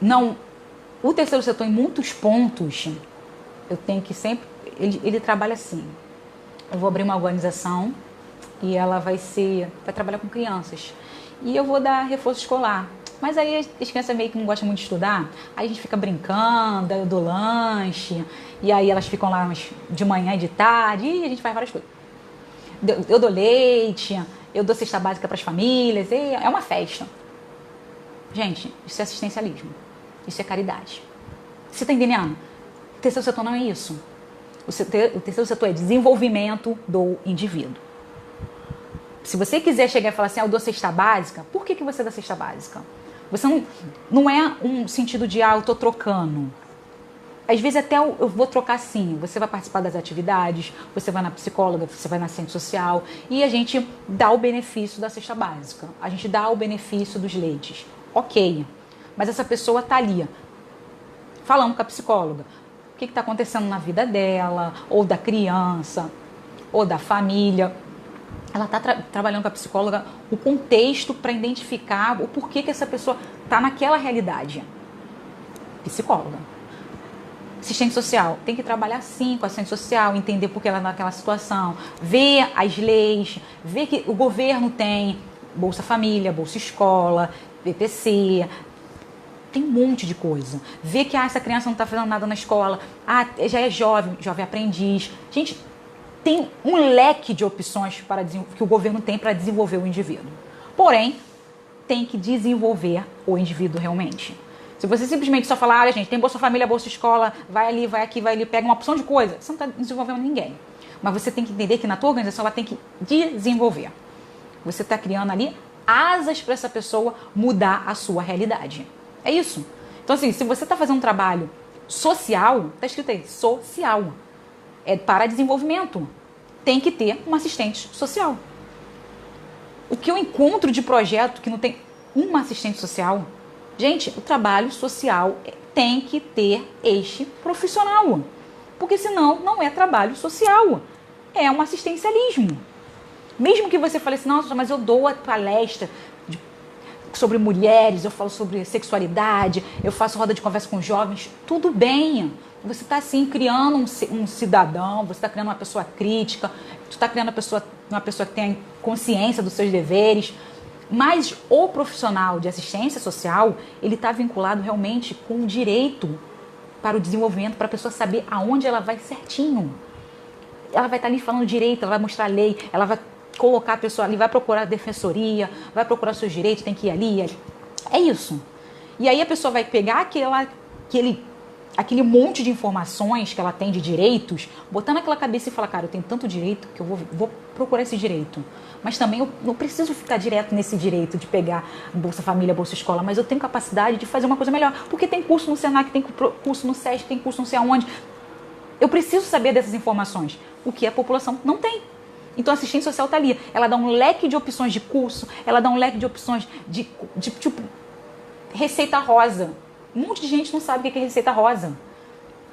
Speaker 1: Não, o terceiro setor, em muitos pontos, eu tenho que sempre... Ele trabalha assim. Eu vou abrir uma organização e ela vai trabalhar com crianças. E eu vou dar reforço escolar. Mas aí as crianças meio que não gostam muito de estudar. Aí a gente fica brincando, eu dou lanche. E aí elas ficam lá de manhã e de tarde. E a gente faz várias coisas. Eu dou leite, eu dou cesta básica para as famílias. É uma festa. Gente, isso é assistencialismo. Isso é caridade. Você está entendendo? O terceiro setor não é isso. O terceiro setor é desenvolvimento do indivíduo. Se você quiser chegar e falar assim, eu dou cesta básica, por que você dá cesta básica? Você não é um sentido de, eu estou trocando. às vezes até eu vou trocar assim, você vai participar das atividades, você vai na psicóloga, você vai na assistente social e a gente dá o benefício da cesta básica, a gente dá o benefício dos leites. Ok, mas essa pessoa está ali, falando com a psicóloga, o que está acontecendo na vida dela, ou da criança, ou da família. Ela está trabalhando com a psicóloga o contexto para identificar o porquê que essa pessoa está naquela realidade. Psicóloga. Assistente social, tem que trabalhar sim com a assistente social, entender por que ela está naquela situação, ver as leis, ver que o governo tem Bolsa Família, Bolsa Escola, BPC, tem um monte de coisa. Ver que essa criança não está fazendo nada na escola, já é jovem aprendiz. Gente, tem um leque de opções que o governo tem para desenvolver o indivíduo. Porém, tem que desenvolver o indivíduo realmente. Se você simplesmente só falar, olha gente, tem Bolsa Família, Bolsa Escola, vai ali, vai aqui, vai ali, pega uma opção de coisa, você não está desenvolvendo ninguém. Mas você tem que entender que na tua organização ela tem que desenvolver. Você está criando ali asas para essa pessoa mudar a sua realidade. É isso. Então assim, se você está fazendo um trabalho social, está escrito aí, social. É para desenvolvimento. Tem que ter um assistente social. O que eu encontro de projeto que não tem uma assistente social... Gente, o trabalho social tem que ter este profissional. Porque senão não é trabalho social. É um assistencialismo. Mesmo que você fale assim, nossa, mas eu dou a palestra sobre mulheres, eu falo sobre sexualidade, eu faço roda de conversa com jovens, tudo bem. Você está assim criando um cidadão, você está criando uma pessoa crítica, você está criando uma pessoa que tem consciência dos seus deveres. Mas o profissional de assistência social, ele está vinculado realmente com o direito para o desenvolvimento, para a pessoa saber aonde ela vai certinho. Ela vai estar ali falando direito, ela vai mostrar a lei, ela vai colocar a pessoa ali, vai procurar a defensoria, vai procurar seus direitos, tem que ir ali, ali. É isso. E aí a pessoa vai pegar aquele monte de informações que ela tem de direitos, botar naquela cabeça e falar, cara, eu tenho tanto direito que eu vou procurar esse direito. Mas também eu não preciso ficar direto nesse direito de pegar Bolsa Família, Bolsa Escola, mas eu tenho capacidade de fazer uma coisa melhor. Porque tem curso no Senac, tem curso no SESC, tem curso não sei aonde. Eu preciso saber dessas informações, o que a população não tem. Então a assistente social está ali. Ela dá um leque de opções de curso, ela dá um leque de opções de tipo, receita rosa. Um monte de gente não sabe o que é receita rosa,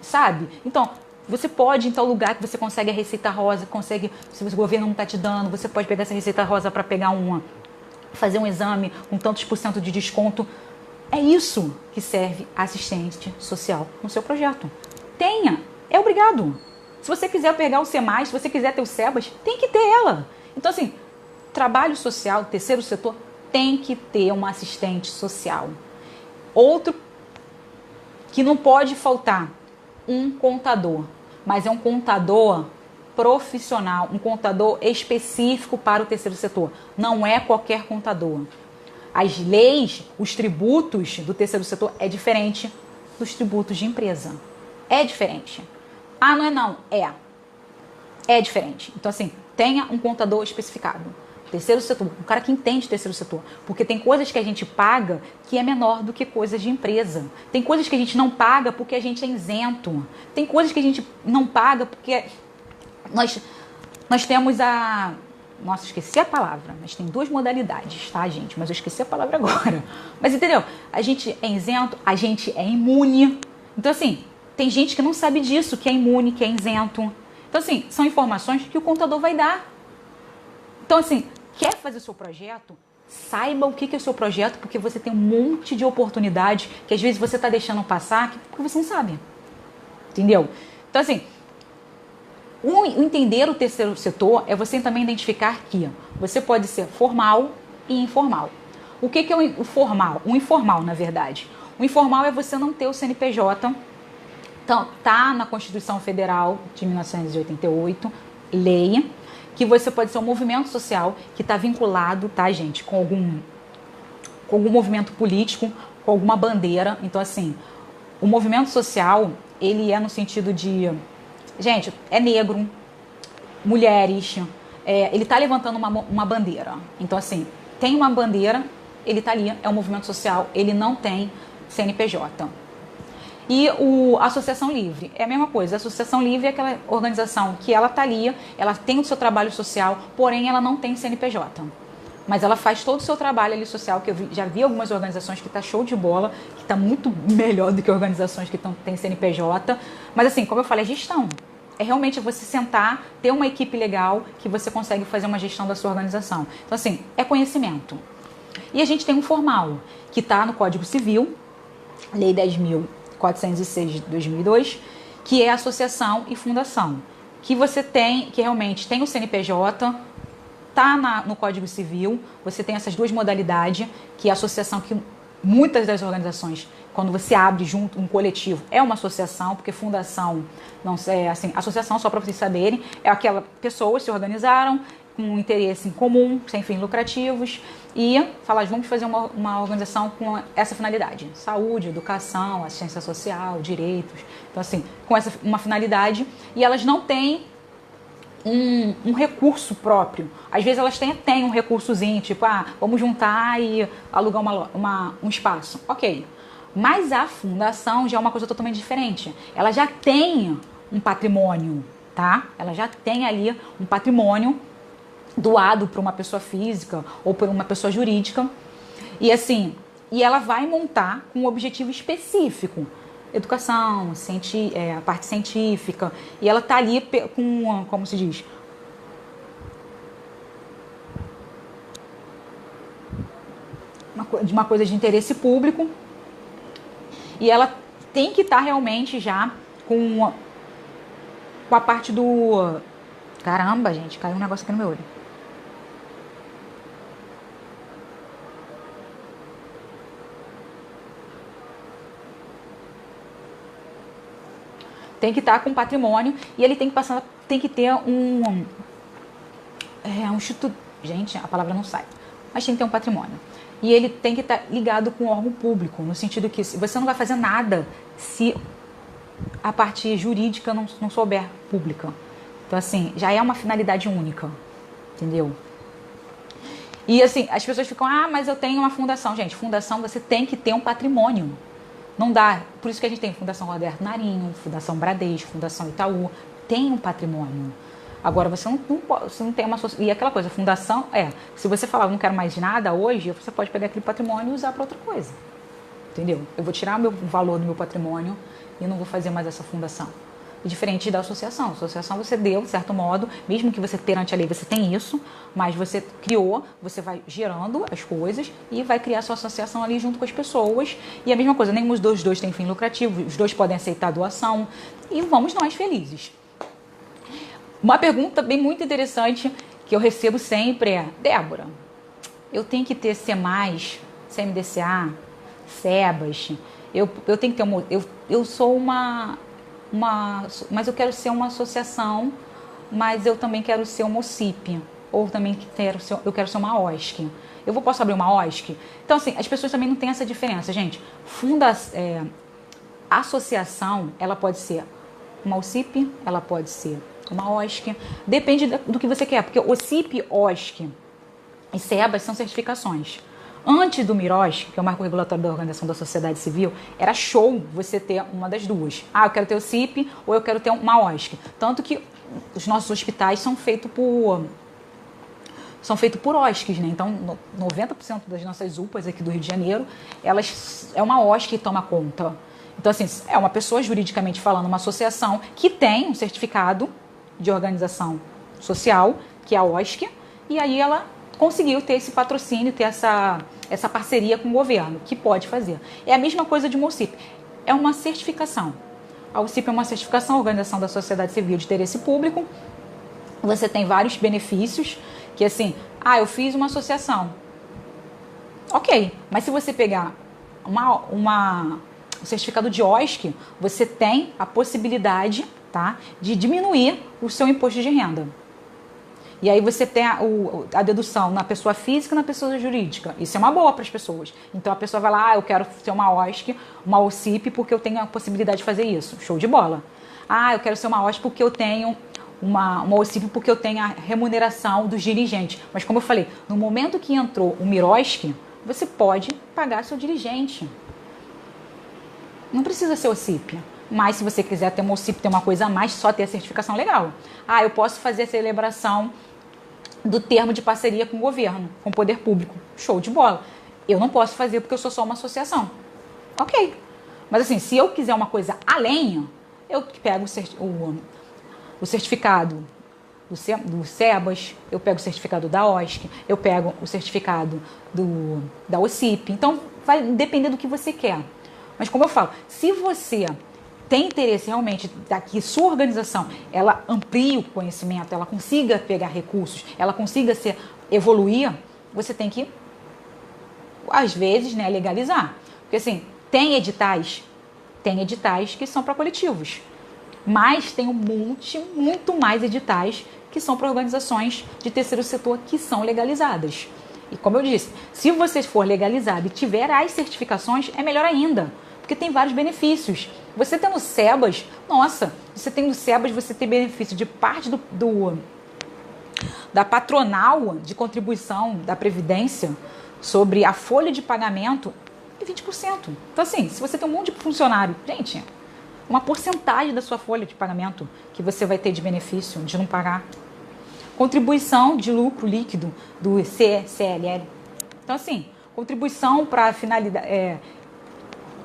Speaker 1: sabe? Então, você pode, em tal lugar que você consegue a receita rosa, se o governo não está te dando, você pode pegar essa receita rosa para fazer um exame com tantos % de desconto. É isso que serve a assistente social no seu projeto. Tenha, é obrigado. Se você quiser pegar o C+, se você quiser ter o SEBAS, tem que ter ela. Então, assim, trabalho social, terceiro setor, tem que ter uma assistente social. Outro que não pode faltar, um contador. Mas é um contador profissional, um contador específico para o terceiro setor. Não é qualquer contador. As leis, os tributos do terceiro setor é diferente dos tributos de empresa. É diferente. Ah, não é não. É diferente. Então, assim, tenha um contador especificado. Terceiro setor, um cara que entende terceiro setor. Porque tem coisas que a gente paga que é menor do que coisas de empresa. Tem coisas que a gente não paga porque a gente é isento. Tem coisas que a gente não paga porque nós temos a... Nossa, esqueci a palavra, mas tem 2 modalidades, tá, gente? Mas eu esqueci a palavra agora. Mas entendeu? A gente é isento, a gente é imune. Então, assim, tem gente que não sabe disso, que é imune, que é isento. Então, assim, são informações que o contador vai dar. Então, assim, quer fazer o seu projeto? Saiba o que é o seu projeto, porque você tem um monte de oportunidades que às vezes você está deixando passar porque você não sabe. Entendeu? Então, assim, o entender o terceiro setor é você também identificar que você pode ser formal e informal. O que é o formal? O informal, na verdade. O informal é você não ter o CNPJ. Então, tá na Constituição Federal de 1988, lei, que você pode ser um movimento social que está vinculado, tá, gente, com algum movimento político, com alguma bandeira. Então, assim, o movimento social, ele é no sentido de... Gente, é negro, mulheres, ele está levantando uma bandeira. Então, assim, tem uma bandeira, ele está ali, é um movimento social, ele não tem CNPJ. E a Associação Livre é a mesma coisa. A Associação Livre é aquela organização que ela está ali, ela tem o seu trabalho social, porém ela não tem CNPJ. Mas ela faz todo o seu trabalho ali social, que já vi algumas organizações que tá show de bola, que tá muito melhor do que organizações que têm CNPJ. Mas assim, como eu falei, é gestão. É realmente você sentar, ter uma equipe legal, que você consegue fazer uma gestão da sua organização. Então assim, é conhecimento. E a gente tem um formal, que está no Código Civil, Lei 10.406 de 2002, que é associação e fundação. Que você tem, que realmente tem o CNPJ, está no Código Civil, você tem essas duas modalidades, que é a associação, que muitas das organizações, quando você abre junto um coletivo, é uma associação, porque fundação, não sei, assim, associação, só para vocês saberem, é aquela pessoas se organizaram com um interesse em comum, sem fins lucrativos, e falar, vamos fazer uma organização com essa finalidade: saúde, educação, assistência social, direitos. Então, assim, com uma finalidade, e elas não têm um recurso próprio. Às vezes elas têm um recursozinho, tipo, vamos juntar e alugar um espaço. Ok. Mas a fundação já é uma coisa totalmente diferente. Ela já tem um patrimônio, tá? Ela já tem ali um patrimônio doado por uma pessoa física ou por uma pessoa jurídica. E assim, ela vai montar com um objetivo específico. Educação, a parte científica, e ela tá ali com, como se diz, uma coisa de interesse público, e ela tem que estar realmente já com a parte do... Caramba, gente, caiu um negócio aqui no meu olho. Tem que estar com patrimônio, e ele tem que ter um instituto. Gente, a palavra não sai. Mas tem que ter um patrimônio. E ele tem que estar ligado com o órgão público, no sentido que você não vai fazer nada se a parte jurídica não souber pública. Então, assim, já é uma finalidade única. Entendeu? E, assim, as pessoas ficam, mas eu tenho uma fundação. Gente, fundação, você tem que ter um patrimônio. Não dá. Por isso que a gente tem Fundação Roberto Marinho, Fundação Bradesco, Fundação Itaú. Tem um patrimônio. Agora, você não tem uma... E aquela coisa, fundação se você falar, não quero mais nada hoje, você pode pegar aquele patrimônio e usar para outra coisa. Entendeu? Eu vou tirar o valor do meu patrimônio e não vou fazer mais essa fundação. E diferente da associação. A associação você deu, de certo modo, mesmo que você perante a lei você tem isso, mas você criou, você vai gerando as coisas e vai criar sua associação ali junto com as pessoas. E a mesma coisa, nenhum dos dois tem fim lucrativo, os dois podem aceitar doação e vamos nós felizes. Uma pergunta bem muito interessante que eu recebo sempre é: Débora, eu tenho que ter C+, CMDCA, SEBAS, eu tenho que ter eu sou mas eu quero ser uma associação, mas eu também quero ser uma OCIP, ou também eu quero ser uma OSC. Posso abrir uma OSC? Então, assim, as pessoas também não têm essa diferença, gente. Associação, ela pode ser uma OCIP, ela pode ser uma OSC, depende do que você quer, porque OCIP, OSC e SEBAS são certificações. Antes do MIROSC, que é o Marco Regulatório da Organização da Sociedade Civil, era show você ter uma das duas. Eu quero ter o CIP ou eu quero ter uma OSC. Tanto que os nossos hospitais são feitos por OSCs, né? Então, 90% das nossas UPAs aqui do Rio de Janeiro, é uma OSC que toma conta. Então, assim, é uma pessoa juridicamente falando, uma associação que tem um certificado de organização social, que é a OSC, e aí ela conseguiu ter esse patrocínio, ter essa parceria com o governo, que pode fazer. É a mesma coisa de uma OCIP. É uma certificação. A OCIP é uma certificação, Organização da Sociedade Civil de Interesse Público. Você tem vários benefícios, que assim, eu fiz uma associação. Ok, mas se você pegar um certificado de OSC, você tem a possibilidade, tá, de diminuir o seu imposto de renda. E aí você tem a dedução na pessoa física e na pessoa jurídica. Isso é uma boa para as pessoas. Então a pessoa vai lá, eu quero ser uma OSC, uma OCIP, porque eu tenho a possibilidade de fazer isso. Show de bola. Eu quero ser uma OSC porque eu tenho uma OCIP, porque eu tenho a remuneração dos dirigentes. Mas como eu falei, no momento que entrou o MIROSC, você pode pagar seu dirigente. Não precisa ser OCIP. Mas se você quiser ter uma OCIP, ter uma coisa a mais, só ter a certificação legal. Ah, eu posso fazer a celebração do termo de parceria com o governo, com o poder público. Show de bola. Eu não posso fazer porque eu sou só uma associação. Ok. Mas assim, se eu quiser uma coisa além, eu pego o certificado do SEBAS, eu pego o certificado da OSC, eu pego o certificado da OCIP. Então, vai depender do que você quer. Mas como eu falo, se você tem interesse realmente que sua organização ela amplie o conhecimento, ela consiga pegar recursos, ela consiga evoluir, você tem que, às vezes, né, legalizar. Porque assim, tem editais que são para coletivos, mas tem muito mais editais que são para organizações de terceiro setor que são legalizadas. E como eu disse, se você for legalizado e tiver as certificações, é melhor ainda, porque tem vários benefícios. Você tendo SEBAS, nossa, você tendo SEBAS, você tem benefício de parte da patronal de contribuição da Previdência sobre a folha de pagamento de 20%. Então assim, se você tem um monte de funcionário, gente, uma porcentagem da sua folha de pagamento que você vai ter de benefício de não pagar. Contribuição de lucro líquido do CLL. Então assim, contribuição para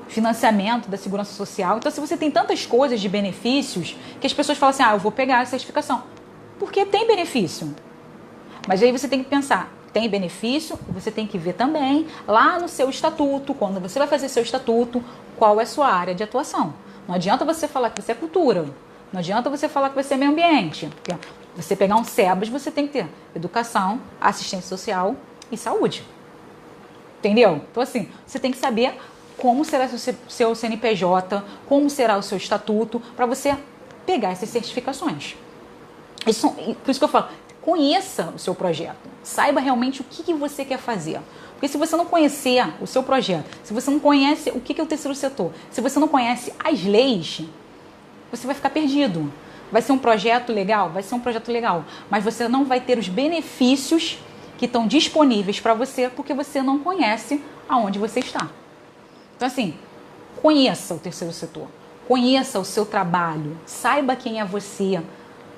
Speaker 1: financiamento da segurança social. Então, se você tem tantas coisas de benefícios que as pessoas falam assim, eu vou pegar a certificação. Porque tem benefício. Mas aí você tem que pensar, tem benefício, e você tem que ver também lá no seu estatuto, quando você vai fazer seu estatuto, qual é a sua área de atuação. Não adianta você falar que você é cultura. Não adianta você falar que você é meio ambiente. Porque você pegar um SEBAS, você tem que ter educação, assistência social e saúde. Entendeu? Então, assim, você tem que saber como será o seu CNPJ, como será o seu estatuto, para você pegar essas certificações. Por isso que eu falo, conheça o seu projeto, saiba realmente o que você quer fazer. Porque se você não conhecer o seu projeto, se você não conhece o que é o terceiro setor, se você não conhece as leis, você vai ficar perdido. Vai ser um projeto legal? Vai ser um projeto legal, mas você não vai ter os benefícios que estão disponíveis para você, porque você não conhece aonde você está. Então, assim, conheça o terceiro setor, conheça o seu trabalho, saiba quem é você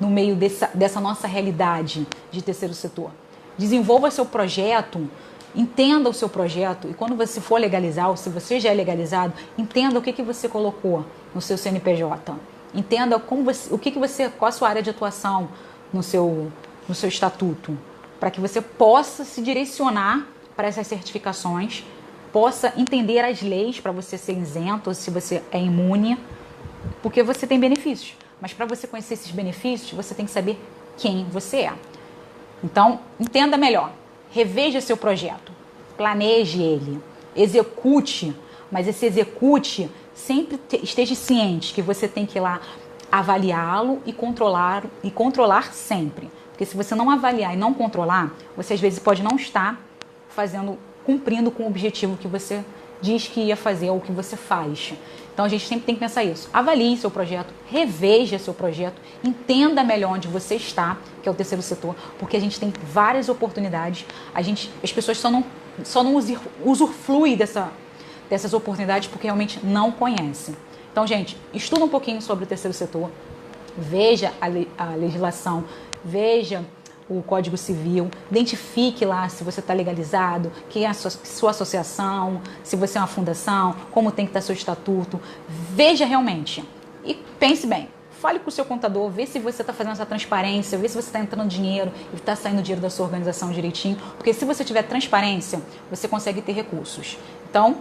Speaker 1: no meio dessa nossa realidade de terceiro setor. Desenvolva seu projeto, entenda o seu projeto e quando você for legalizar, ou se você já é legalizado, entenda o que você colocou no seu CNPJ. Entenda qual a sua área de atuação no seu estatuto, para que você possa se direcionar para essas certificações, possa entender as leis para você ser isento, ou se você é imune, porque você tem benefícios. Mas para você conhecer esses benefícios, você tem que saber quem você é. Então, entenda melhor, reveja seu projeto, planeje ele, execute, mas esse execute sempre esteja ciente que você tem que ir lá avaliá-lo e controlar sempre. Porque se você não avaliar e não controlar, você às vezes pode não estar cumprindo com o objetivo que você diz que ia fazer ou que você faz. Então a gente sempre tem que pensar isso. Avalie seu projeto, reveja seu projeto, entenda melhor onde você está, que é o terceiro setor, porque a gente tem várias oportunidades. As pessoas só não usufruem dessas oportunidades porque realmente não conhecem. Então, gente, estuda um pouquinho sobre o terceiro setor, veja a legislação, veja o Código Civil, identifique lá se você está legalizado, quem é a sua associação, se você é uma fundação, como tem que estar seu estatuto. Veja realmente e pense bem. Fale com o seu contador, vê se você está fazendo essa transparência, vê se você está entrando dinheiro e está saindo dinheiro da sua organização direitinho, porque se você tiver transparência, você consegue ter recursos. Então,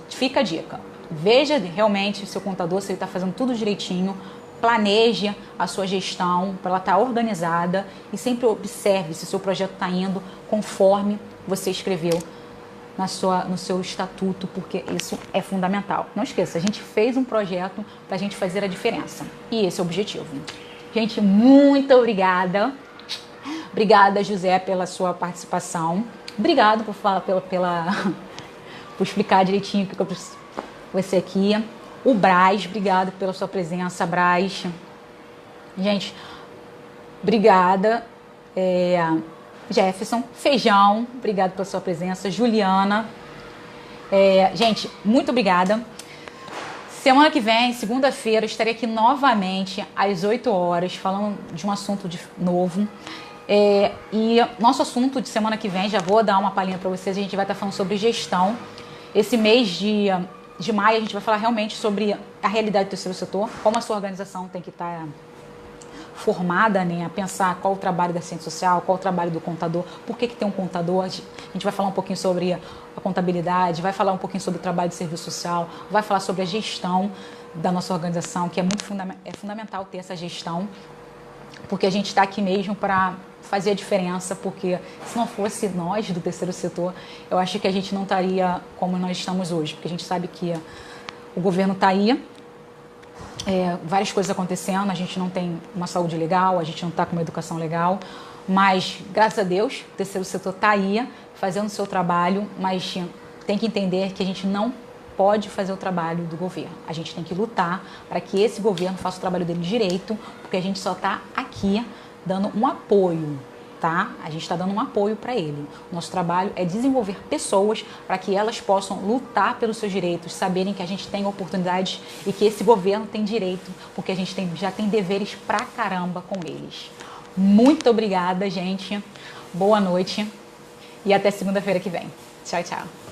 Speaker 1: fica a dica. Veja realmente o seu contador, se ele está fazendo tudo direitinho, planeje a sua gestão para ela estar organizada e sempre observe se o seu projeto está indo conforme você escreveu no seu estatuto, porque isso é fundamental. Não esqueça, a gente fez um projeto para a gente fazer a diferença e esse é o objetivo. Gente, muito obrigada. Obrigada, José, pela sua participação. Obrigado por falar por explicar direitinho o que eu preciso você aqui. O Braz, obrigado pela sua presença, Braz. Gente, obrigada. Jefferson, Feijão, obrigado pela sua presença. Juliana, gente, muito obrigada. Semana que vem, segunda-feira, estarei aqui novamente às 8 horas, falando de um assunto novo. E nosso assunto de semana que vem, já vou dar uma palhinha para vocês, a gente vai estar falando sobre gestão. Esse mês de maio a gente vai falar realmente sobre a realidade do terceiro setor, como a sua organização tem que estar formada, né, a pensar qual o trabalho da assistente social, qual o trabalho do contador, por que tem um contador. A gente vai falar um pouquinho sobre a contabilidade, vai falar um pouquinho sobre o trabalho de serviço social, vai falar sobre a gestão da nossa organização, que é fundamental ter essa gestão, porque a gente está aqui mesmo para fazer a diferença, porque se não fosse nós do terceiro setor, eu acho que a gente não estaria como nós estamos hoje, porque a gente sabe que o governo está aí, várias coisas acontecendo, a gente não tem uma saúde legal, a gente não está com uma educação legal, mas graças a Deus o terceiro setor está aí fazendo o seu trabalho, mas tem que entender que a gente não pode fazer o trabalho do governo. A gente tem que lutar para que esse governo faça o trabalho dele direito, porque a gente só está aqui dando um apoio, tá? A gente está dando um apoio para ele. O nosso trabalho é desenvolver pessoas para que elas possam lutar pelos seus direitos, saberem que a gente tem oportunidades e que esse governo tem direito, porque a gente já tem deveres pra caramba com eles. Muito obrigada, gente. Boa noite e até segunda-feira que vem. Tchau, tchau.